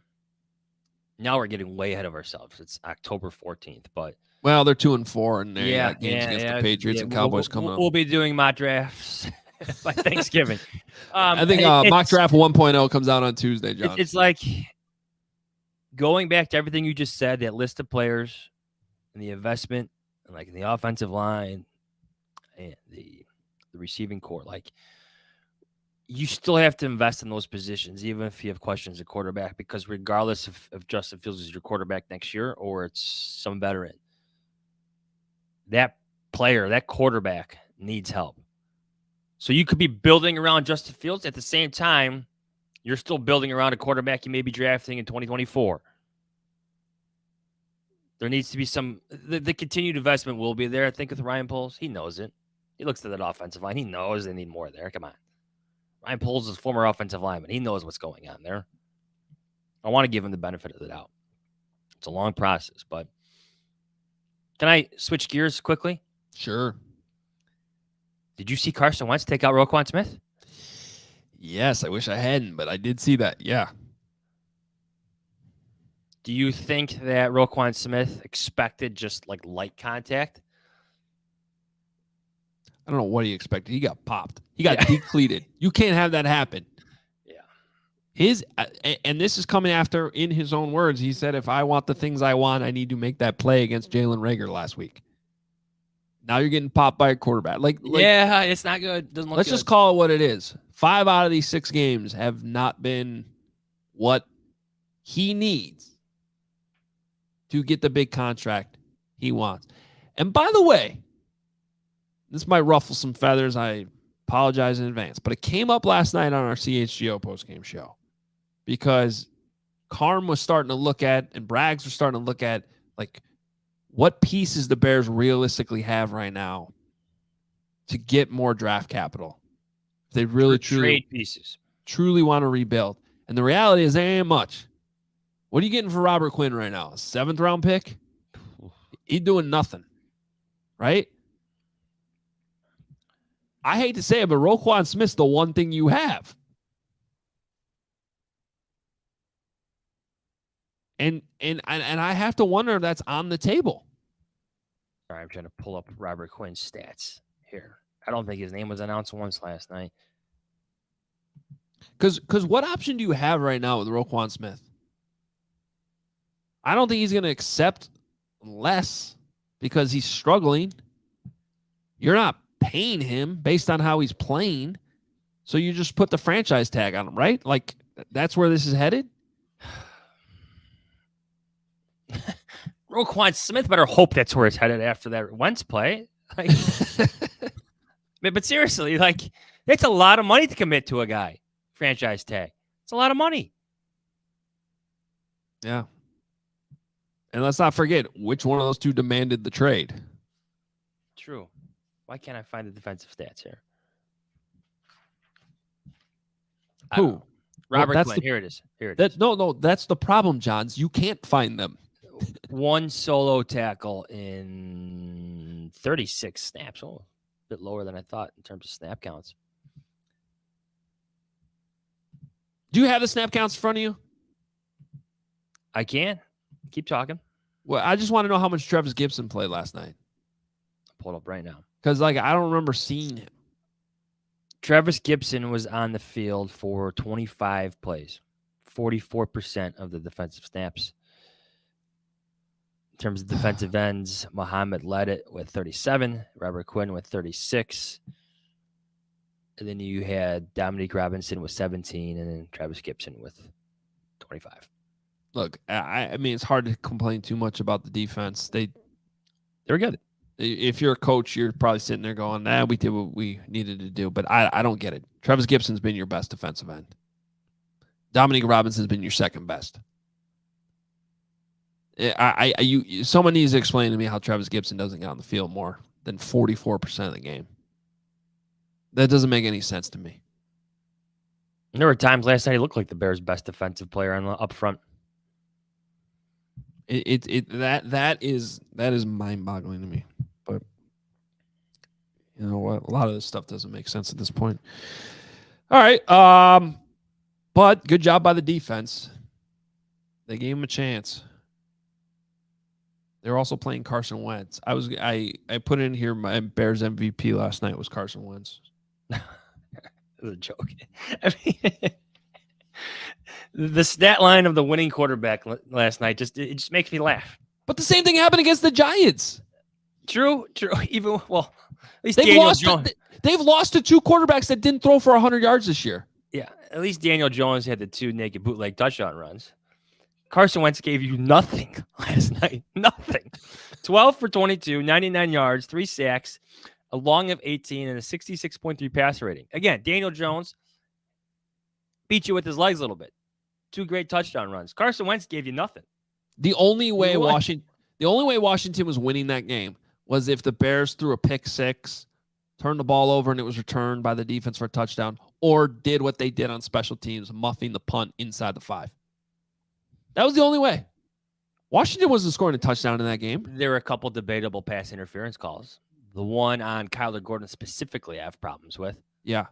now we're getting way ahead of ourselves. It's October 14th, but. Well, they're 2-4, and they got games against the Patriots and Cowboys coming up. We'll be doing mock drafts by Thanksgiving. I think mock draft 1.0 comes out on Tuesday, John. It's like going back to everything you just said, that list of players and the investment, and like in the offensive line and the receiving core. Like, you still have to invest in those positions, even if you have questions at quarterback, because regardless if Justin Fields is your quarterback next year or it's some veteran, that player, that quarterback needs help. So you could be building around Justin Fields. At the same time, you're still building around a quarterback you may be drafting in 2024. There needs to be the continued investment will be there. I think with Ryan Poles, he knows it. He looks at that offensive line. He knows they need more there. Come on. Ryan Poles is a former offensive lineman. He knows what's going on there. I want to give him the benefit of the doubt. It's a long process, but can I switch gears quickly? Sure. Did you see Carson Wentz take out Roquan Smith? Yes, I wish I hadn't, but I did see that. Yeah. Do you think that Roquan Smith expected just like light contact? I don't know what he expected. He got popped. He got decleated. You can't have that happen. Yeah. And this is coming after, in his own words, he said, if I want the things I want, I need to make that play against Jalen Reagor last week. Now you're getting popped by a quarterback. Yeah, it's not good. Doesn't look let's good. just call it what it is. 5 out of these 6 games have not been what he needs to get the big contract he wants. And by the way, this might ruffle some feathers. I apologize in advance. But it came up last night on our CHGO postgame show because Carm was starting to look at, and Braggs were starting to look at, like, what pieces the Bears realistically have right now to get more draft capital. If they really truly want to rebuild. And the reality is there ain't much. What are you getting for Robert Quinn right now? A 7th round pick? He's doing nothing. Right? I hate to say it, but Roquan Smith's the one thing you have. And I have to wonder if that's on the table. Sorry, I'm trying to pull up Robert Quinn's stats here. I don't think his name was announced once last night. Because what option do you have right now with Roquan Smith? I don't think he's going to accept less because he's struggling. You're not paying him based on how he's playing. So you just put the franchise tag on him, right? Like, that's where this is headed? Roquan Smith better hope that's where it's headed after that Wentz play. Like, but seriously, like, it's a lot of money to commit to a guy. Franchise tag. It's a lot of money. Yeah. And let's not forget which one of those two demanded the trade. True. Why can't I find the defensive stats here? Who? Robert that's Quinn. the- Here it is. Here it is. No, that's the problem, Johns. You can't find them. One solo tackle in 36 snaps. Oh, a bit lower than I thought in terms of snap counts. Do you have the snap counts in front of you? I can. Keep talking. Well, I just want to know how much Travis Gibson played last night. I'll pull it up right now. Because, like, I don't remember seeing him. Travis Gibson was on the field for 25 plays, 44% of the defensive snaps. In terms of defensive ends, Muhammad led it with 37, Robert Quinn with 36. And then you had Dominique Robinson with 17, and then Travis Gibson with 25. Look, I mean, it's hard to complain too much about the defense. They're good. If you're a coach, you're probably sitting there going, we did what we needed to do. But I don't get it. Travis Gibson's been your best defensive end. Dominique Robinson's been your second best. Someone needs to explain to me how Travis Gibson doesn't get on the field more than 44% of the game. That doesn't make any sense to me. There were times last night he looked like the Bears' best defensive player up front. That is mind-boggling to me. But you know what? A lot of this stuff doesn't make sense at this point. All right. But good job by the defense. They gave him a chance. They're also playing Carson Wentz. I put in here my Bears MVP last night was Carson Wentz. It was a joke. I mean, the stat line of the winning quarterback last night just makes me laugh. But the same thing happened against the Giants. True. Even at least they've lost to two quarterbacks that didn't throw for 100 yards this year. Yeah, at least Daniel Jones had the two naked bootleg touchdown runs. Carson Wentz gave you nothing last night. Nothing. 12 for 22, 99 yards, 3 sacks, a long of 18, and a 66.3 passer rating. Again, Daniel Jones beat you with his legs a little bit. 2 great touchdown runs. Carson Wentz gave you nothing. The only way Washington was winning that game was if the Bears threw a pick six, turned the ball over, and it was returned by the defense for a touchdown, or did what they did on special teams, muffing the punt inside the 5. That was the only way. Washington wasn't scoring a touchdown in that game. There were a couple debatable pass interference calls. The one on Kyler Gordon specifically I have problems with. Yeah.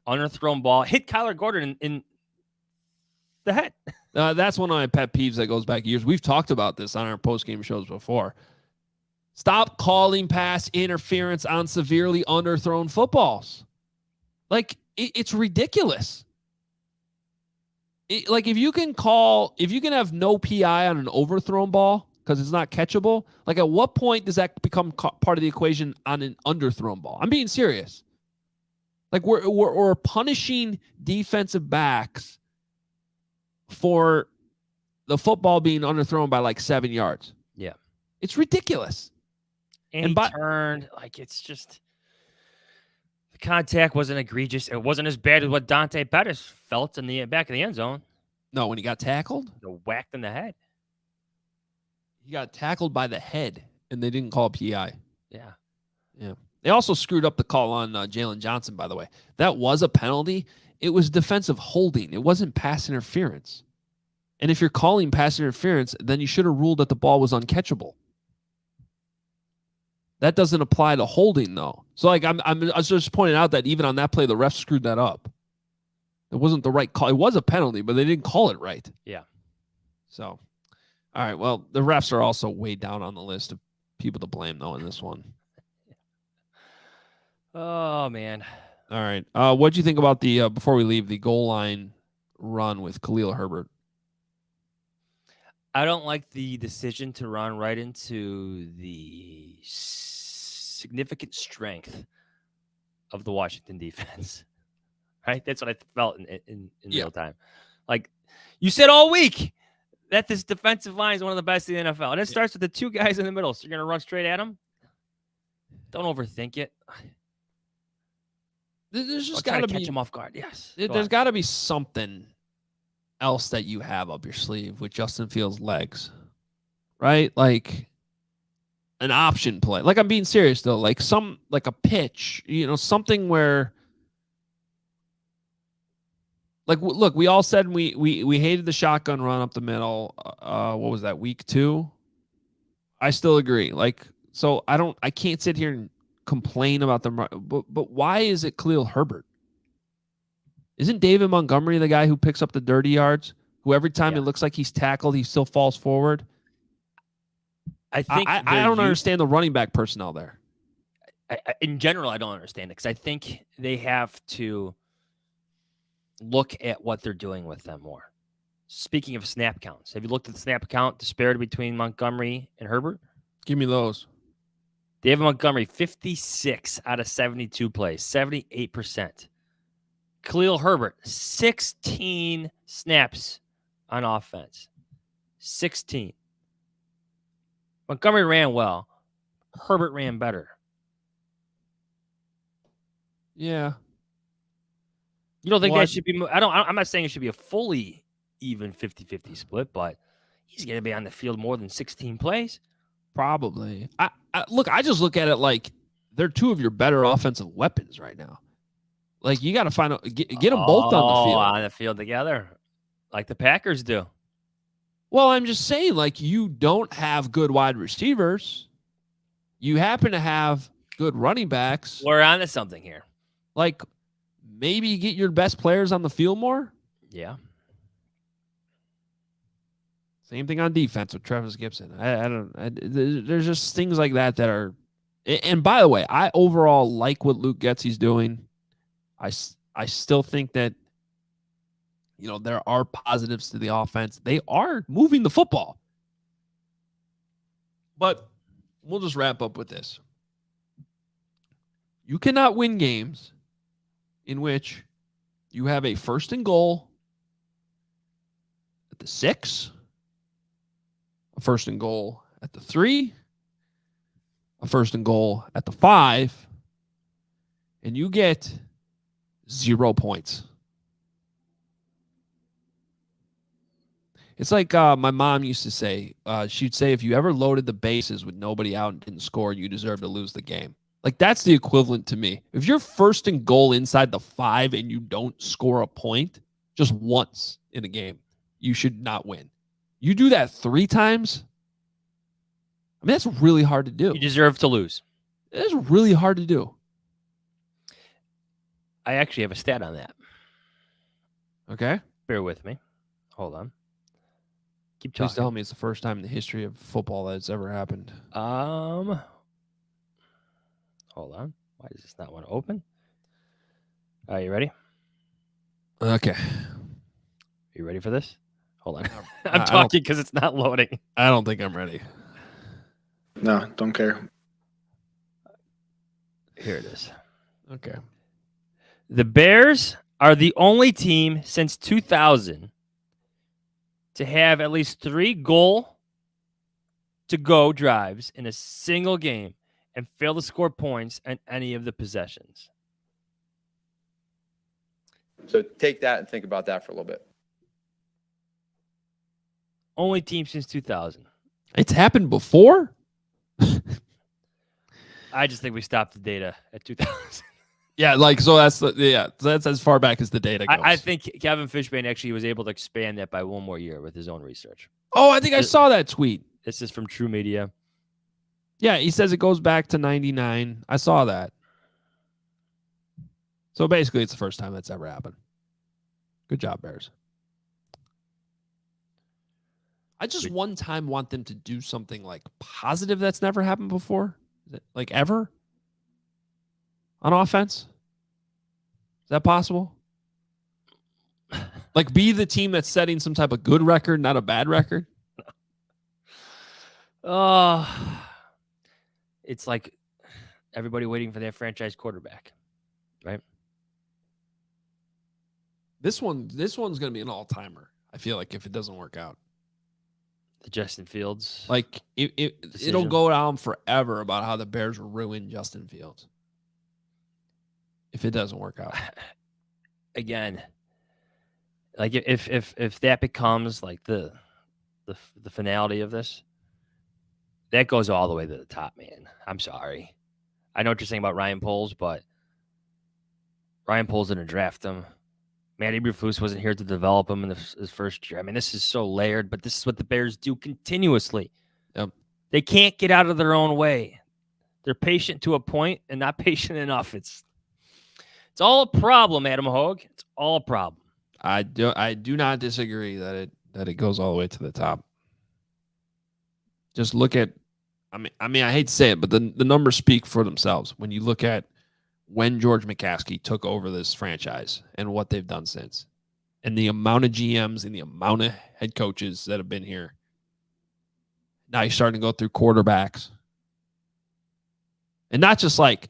Underthrown ball. Hit Kyler Gordon in the head. That's one of my pet peeves that goes back years. We've talked about this on our post-game shows before. Stop calling pass interference on severely underthrown footballs. Like, it's ridiculous. Like, if you can have no PI on an overthrown ball because it's not catchable, like, at what point does that become part of the equation on an underthrown ball? I'm being serious. Like, we're punishing defensive backs for the football being underthrown by like 7 yards. Yeah. It's ridiculous. And he turned, like, it's just, the contact wasn't egregious. It wasn't as bad as what Dante Pettis felt in the back of the end zone. No, when he got tackled? The whacked in the head. He got tackled by the head, and they didn't call PI. Yeah. Yeah. They also screwed up the call on Jalen Johnson, by the way. That was a penalty. It was defensive holding. It wasn't pass interference. And if you're calling pass interference, then you should have ruled that the ball was uncatchable. That doesn't apply to holding, though. So, like, I was just pointing out that even on that play, the ref screwed that up. It wasn't the right call. It was a penalty, but they didn't call it right. Yeah. So, all right. Well, the refs are also way down on the list of people to blame, though, in this one. Oh, man. All right. What do you think about the, before we leave, the goal line run with Khalil Herbert? I don't like the decision to run right into the significant strength of the Washington defense. Right? That's what I felt in real time. Like, you said all week that this defensive line is one of the best in the NFL. And it starts with the 2 guys in the middle. So you're going to run straight at them? Don't overthink it. There's just got to catch him off guard. Yes. There's got to be something else that you have up your sleeve with Justin Fields' legs, right? Like, an option play. Like, I'm being serious though. Like a pitch, something where, like, look, we all said we hated the shotgun run up the middle. What was that, week 2? I still agree. Like, so I can't sit here and complain about them. But why is it Khalil Herbert? Isn't David Montgomery the guy who picks up the dirty yards? Who every time it looks like he's tackled, he still falls forward? I think I don't understand the running back personnel there. In general, I don't understand it because I think they have to look at what they're doing with them more. Speaking of snap counts, have you looked at the snap count disparity between Montgomery and Herbert? Give me those. David Montgomery, 56 out of 72 plays, 78%. Khalil Herbert, 16 snaps on offense. 16. Montgomery ran well. Herbert ran better. Yeah. You don't think that should be... I'm not saying it should be a fully even 50-50 split, but he's going to be on the field more than 16 plays. Probably. I just look at it like they're two of your better offensive weapons right now. Like, you got to find out, get them both on the field. On the field together, like the Packers do. Well, I'm just saying, like, you don't have good wide receivers. You happen to have good running backs. We're on to something here. Like, maybe get your best players on the field more. Yeah. Same thing on defense with Travis Gibson. There's just things like that are. And by the way, I overall like what Luke Getsy's doing. I still think that, there are positives to the offense. They are moving the football. But we'll just wrap up with this. You cannot win games in which you have a 1st and goal at the 6, a 1st and goal at the 3, a 1st and goal at the 5, and you get 0 points. It's like my mom used to say. She'd say, if you ever loaded the bases with nobody out and didn't score, you deserve to lose the game. Like, that's the equivalent to me. If you're 1st and goal inside the 5 and you don't score a point just once in a game, you should not win. You do that 3 times, I mean, that's really hard to do. You deserve to lose. It's really hard to do. I actually have a stat on that. Okay. Bear with me. Hold on. Keep talking. Please tell me it's the first time in the history of football that it's ever happened. Hold on. Why does this not want to open? Are you ready? Okay. You ready for this? Hold on. I'm talking because it's not loading. I don't think I'm ready. No, don't care. Here it is. Okay. The Bears are the only team since 2000 to have at least 3 goal-to-go drives in a single game and fail to score points on any of the possessions. So take that and think about that for a little bit. Only team since 2000. It's happened before? I just think we stopped the data at 2000. Yeah, so that's as far back as the data goes. I think Kevin Fishbane actually was able to expand that by 1 more year with his own research. Oh, I think I saw that tweet. This is from True Media. Yeah, he says it goes back to 99. I saw that. So basically, it's the first time that's ever happened. Good job, Bears. I just one time want them to do something like positive that's never happened before. Like ever? On offense? Is that possible? Like, be the team that's setting some type of good record, not a bad record? It's like everybody waiting for their franchise quarterback, right? This one's going to be an all-timer, I feel like, if it doesn't work out. The Justin Fields. Like, it'll go down forever about how the Bears ruined Justin Fields if it doesn't work out. Again, like if that becomes like the finality of this, that goes all the way to the top, man. I'm sorry. I know what you're saying about Ryan Poles, but Ryan Poles didn't draft him. Matt Eberflus wasn't here to develop him in his first year. I mean, this is so layered, but this is what the Bears do continuously. Yep. They can't get out of their own way. They're patient to a point and not patient enough. It's all a problem, Adam Hoge. It's all a problem. I do not disagree that it goes all the way to the top. Just look at, I mean, I hate to say it, but the numbers speak for themselves. When you look at when George McCaskey took over this franchise and what they've done since, and the amount of GMs and the amount of head coaches that have been here. Now you're starting to go through quarterbacks. And not just like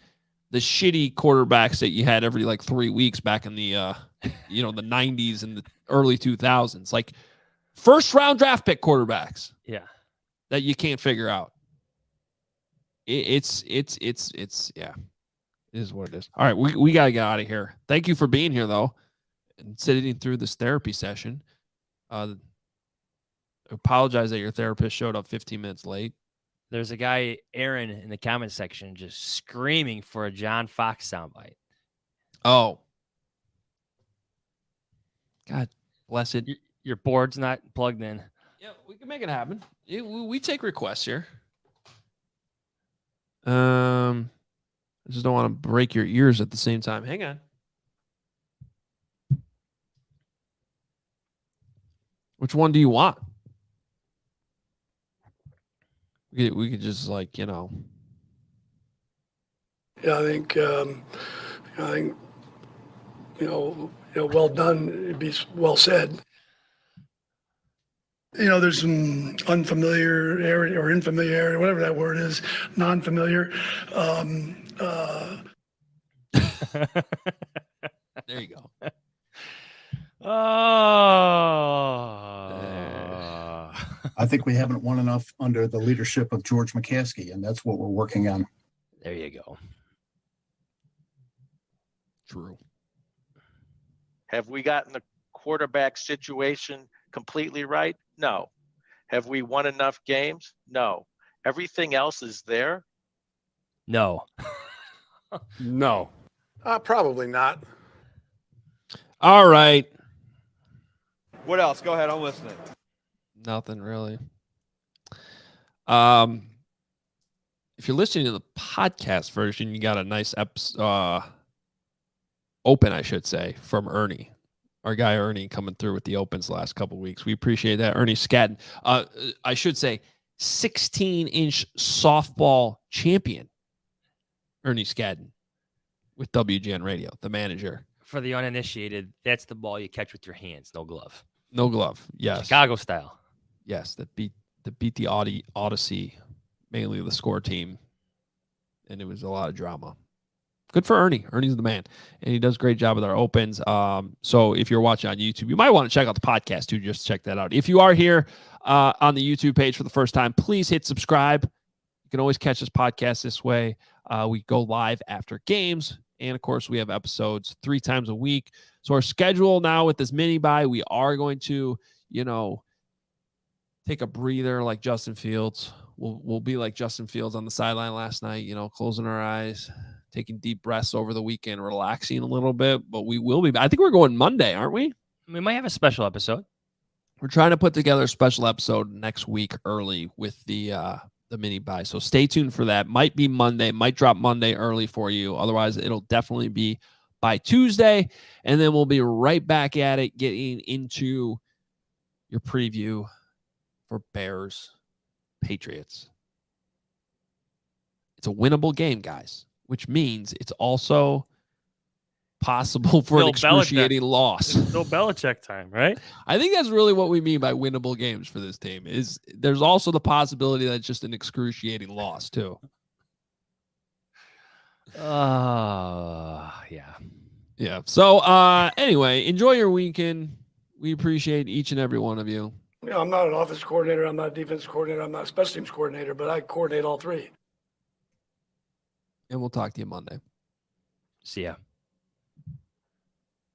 the shitty quarterbacks that you had every like 3 weeks back in the the 90s and the early 2000s, like first round draft pick quarterbacks. Yeah. That you can't figure out. It's yeah. It is what it is. All right, we got to get out of here. Thank you for being here though and sitting through this therapy session. Apologize that your therapist showed up 15 minutes late. There's a guy, Aaron, in the comment section just screaming for a John Fox soundbite. Oh. God bless it. Your board's not plugged in. Yeah, we can make it happen. We take requests here. I just don't want to break your ears at the same time. Hang on. Which one do you want? We could just like, Yeah, I think well done. It'd be well said. There's some unfamiliarity or infamiliarity, whatever that word is, non-familiar. There you go. I think we haven't won enough under the leadership of George McCaskey, and that's what we're working on. There you go. True. Have we gotten the quarterback situation completely right? No. Have we won enough games? No. Everything else is there? No. No. Probably not. All right. What else? Go ahead. I'm listening. Nothing really. If you're listening to the podcast version, you got a nice open, I should say, from Ernie. Our guy Ernie coming through with the opens the last couple of weeks. We appreciate that. Ernie Scadden. I should say 16-inch softball champion. Ernie Scadden with WGN Radio, the manager. For the uninitiated, that's the ball you catch with your hands, no glove. No glove. Yes. Chicago style. Yes, that beat the Odyssey, mainly the score team, and it was a lot of drama. Good for Ernie. Ernie's the man, and he does a great job with our opens. So if you're watching on YouTube, you might want to check out the podcast too. Just check that out. If you are here on the YouTube page for the first time, please hit subscribe. You can always catch this podcast this way. We go live after games, and of course, we have episodes 3 times a week. So our schedule now with this mini bye, we are going to, take a breather like Justin Fields. We'll be like Justin Fields on the sideline last night, closing our eyes, taking deep breaths over the weekend, relaxing a little bit. But we will be. I think we're going Monday, aren't we? We might have a special episode. We're trying to put together a special episode next week early with the mini bye. So stay tuned for that. Might be Monday. Might drop Monday early for you. Otherwise, it'll definitely be by Tuesday. And then we'll be right back at it, getting into your preview for Bears Patriots. It's a winnable game, guys, which means it's also possible for an excruciating loss. It's Bill Belichick time, right? I think that's really what we mean by winnable games for this team. Is there's also the possibility that it's just an excruciating loss too. Yeah. Yeah. So anyway, enjoy your weekend. We appreciate each and every one of you. I'm not an offense coordinator. I'm not a defense coordinator. I'm not a special teams coordinator, but I coordinate all 3. And we'll talk to you Monday. See ya.